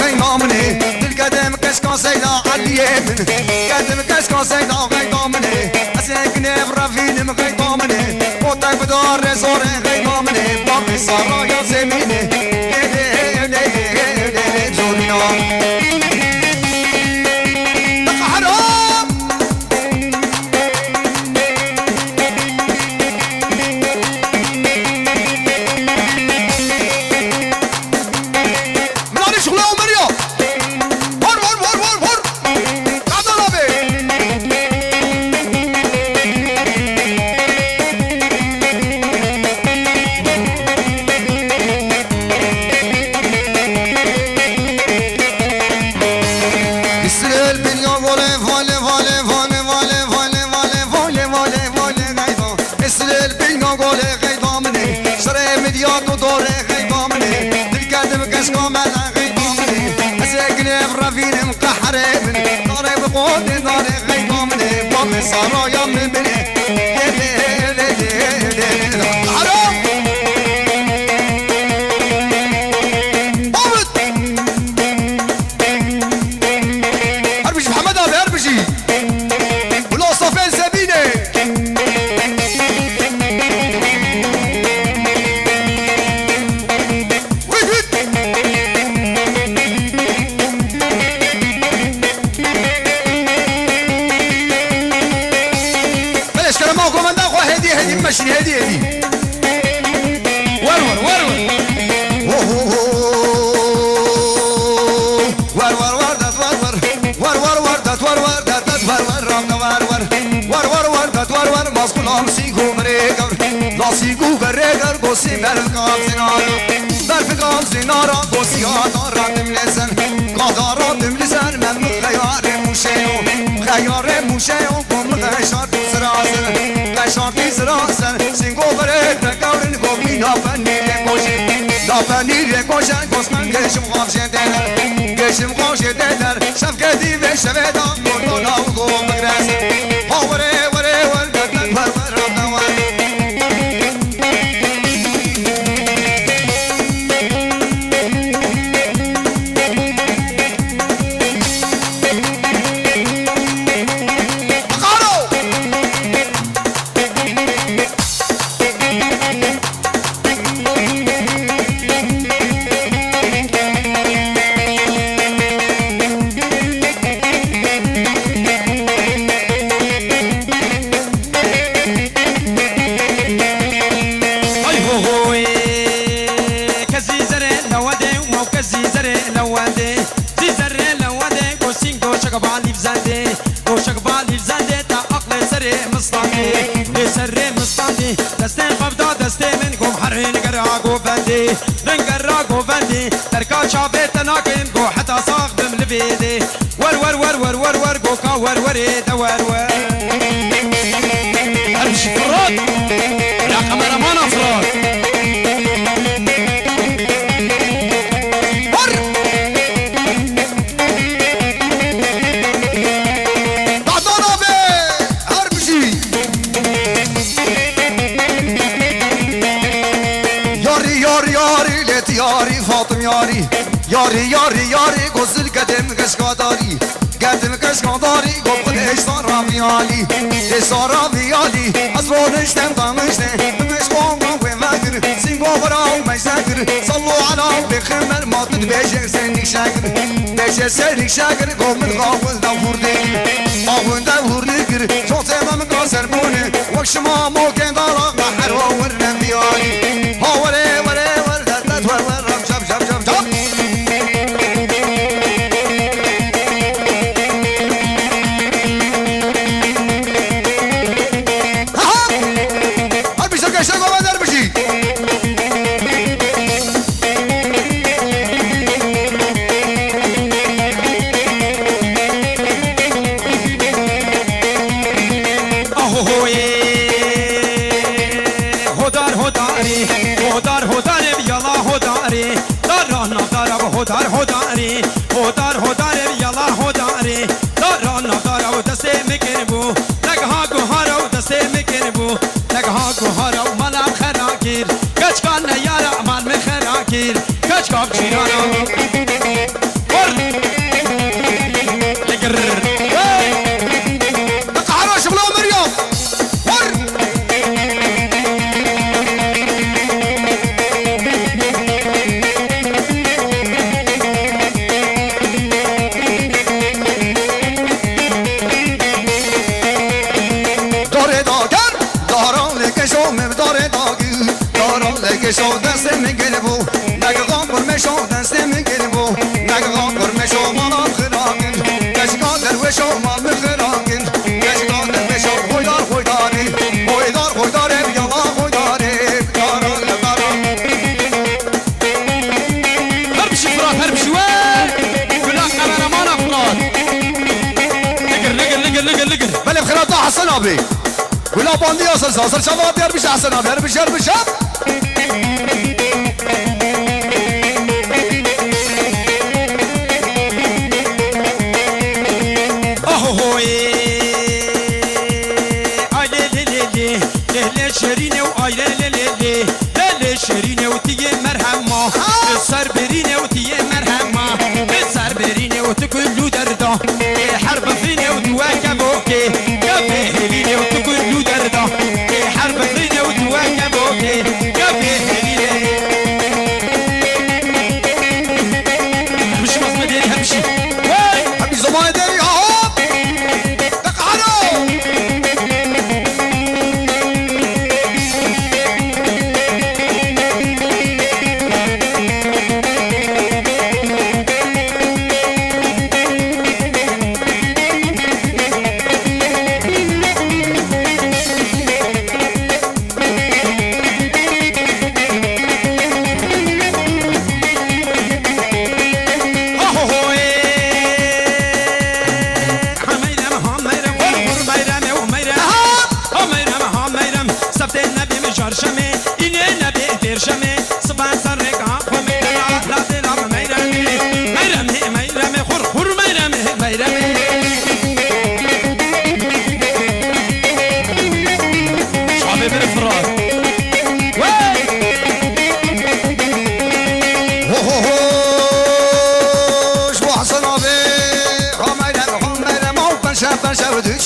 غينامني القدم كشكا سيدا عليا قدم كشكا سيدا غينامني اسكني برافين غينامني وطيب دار زور غينامني باقي صار يا زميني صارايا من بني حرام ضابط هربشي محمد ابي هربشي ولا صفين سبينه ماشي هدي ورور دات ورور ماسكو لامسيكو مريقر لاسيكو غريقر قوسي ملفقام زنارو ملفقام زنارا قوسي هاتارا تملسن قادارا تملسن من خيار موشيو قوم غيشار تسراسن غيشار تسراسن سينكو بريق ركاورن قومي نافني ريكوشن قوسمن غيشم غافشي دينر شفقتي في شفيدا قردونا وقوم بغراسن دستين خفضة دستين منكم حرين قراقو فندي من قراقو فندي تركا شافيت ناكن قو حتى صاغ بملبيدي ور قوكا وروري دور امشي فراد يا كاميرامان افراد ياري فاطم ياري غزل قدم كشكاداري قدم كشكاداري قبل ايش صار رافيالي ايش صار رافيالي اصبر اشتم طمشتم مش قوم وماكر سينغو براو ما يساكر صلوا على بخمر ما تدبيش سنك شاكر بيش سنك شاكر قوم الغاول دور دير صوت ما مكسر بوني وكشما مو كان دارا بحر ورنبيالي هوري هدار يلا هداري دارنا دارو دسته مكربو نگها گوهارو دسته مكربو نگها گوهارو مالا خراكير كچ كان يارا مال مخراكير كچ كاب جيرانا وشو ما مخرانين يجدان بشو خويدار خويداري خويدار خويداري يلا خويداري دارا لدارا هربشي فرات هربشي وين ولا كاميرامان فرات لقر بله بخيرات حسن ابي ولا باندي اصل شباب يربش حسن ابي يربش شرينه وآيله للي للي شرينه وتيجي مرحمة الصار برينه وتيجي مرحمة الصار برينه وتكل دردا حرب فينه وتواكبوكي كافي هلينه وتكل دردا حرب فينه وتواكبوكي كافي هلينه مش مصمد ديري همشي همشي زمان ديري هوب تقعدوا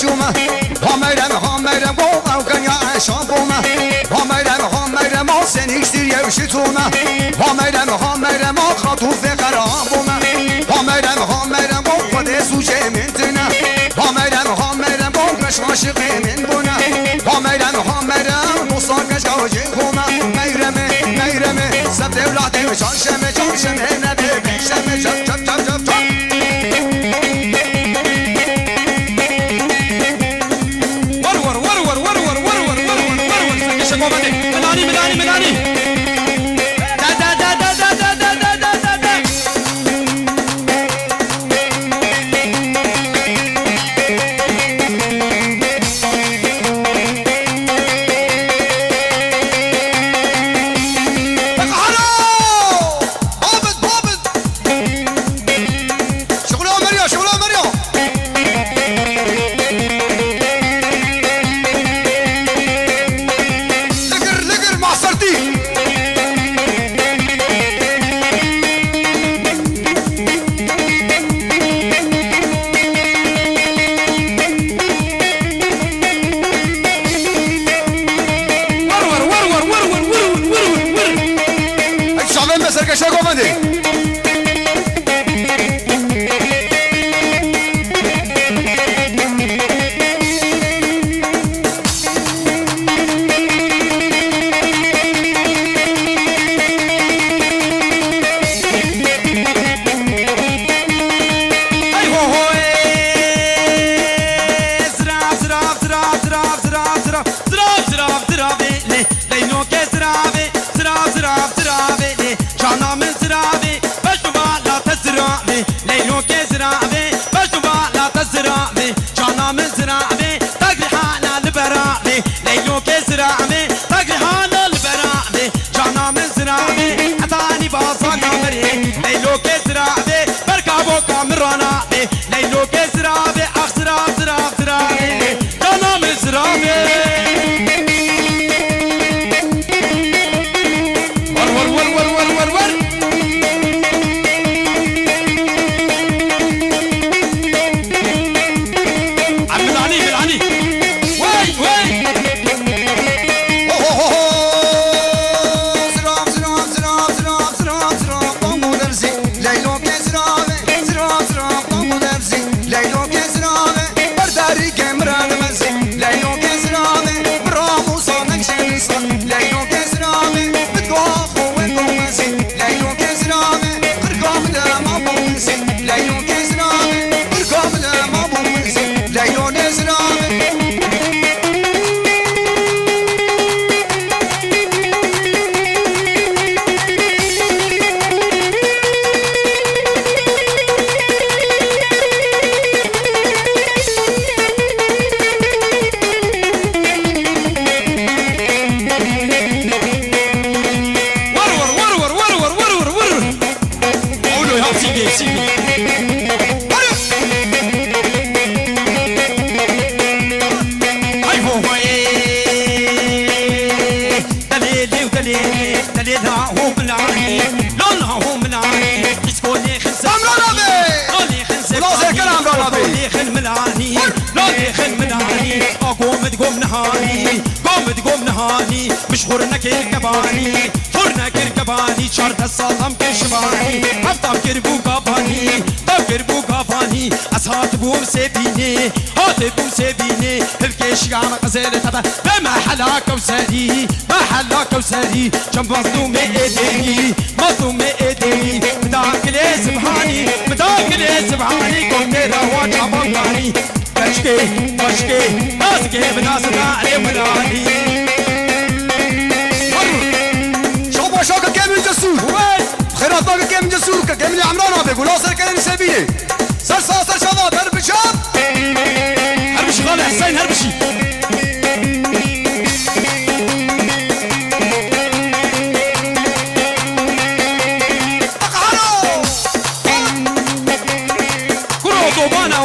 شوما هميرم قوم كان يا شامبوما هميرم سنيشتر يوشتوما هميرم خطوف قرابوما هميرم قد سوجه منتنا هميرم مش عاشق من بنا هميرم مصاقش كوجهوما ميرم سبت اولادي جاشم نبي بشم جب ملاني قوم نهاني مشغورنا كركباني فرنا كركباني شرط الصلم كشباني هفتم كربو قباني كربو قباني أصحات بوم سيبيني هات بوم سيبيني الكيش قام غزير تبا ما حلا كوسري ما حلا كوسري جنب مظلوم ايديني مظلوم ايديني مداكل سبحاني مداكل سبحاني قوم تيرا واجع بطاني بشكي ناسكي بناسنا علي مناني شوفوا شوكا كامل جسور خيرات باقي كامل جسور كامل عمران ابي قولوا سر كلام سبيلي سر سر شباب هرب شاب هربشي غالي حسين هربشي كرة وطوبانة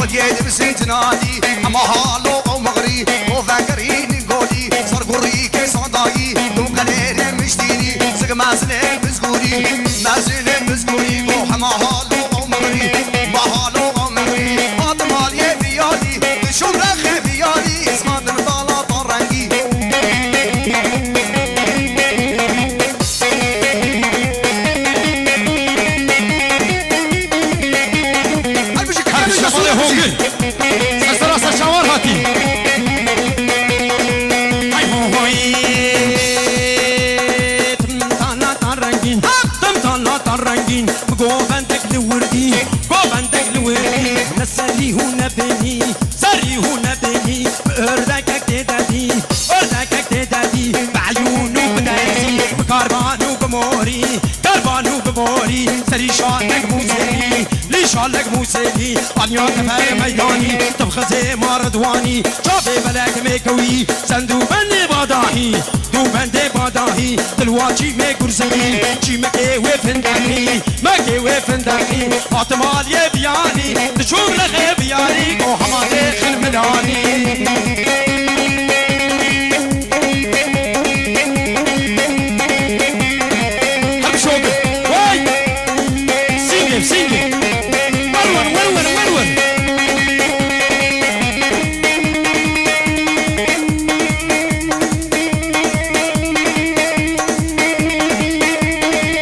وديت بسنتنادي اما هالو او مغري وفاكرين قولي صار قري كي صداي وقليل مشتيني سق مازل مزقوري مازل مزقوري وحما هالو او مغري ما هالو او مغري فاطمه لي بيالي شو رخي بيالي اسمع الطاله طرنقي سري هنا بني بأردكك تدادي بعيونه بدايتي بكربانو بموري سري شالك موسيقي لي شالك موسيقي عنيا كفاية ميداني تبخزي ماردواني شافي بلاك ميكوي سندو بني باداهي دلواتي ميكورزني شي مكي وفندقي فاطمة لي بياني تشوف لغي بياني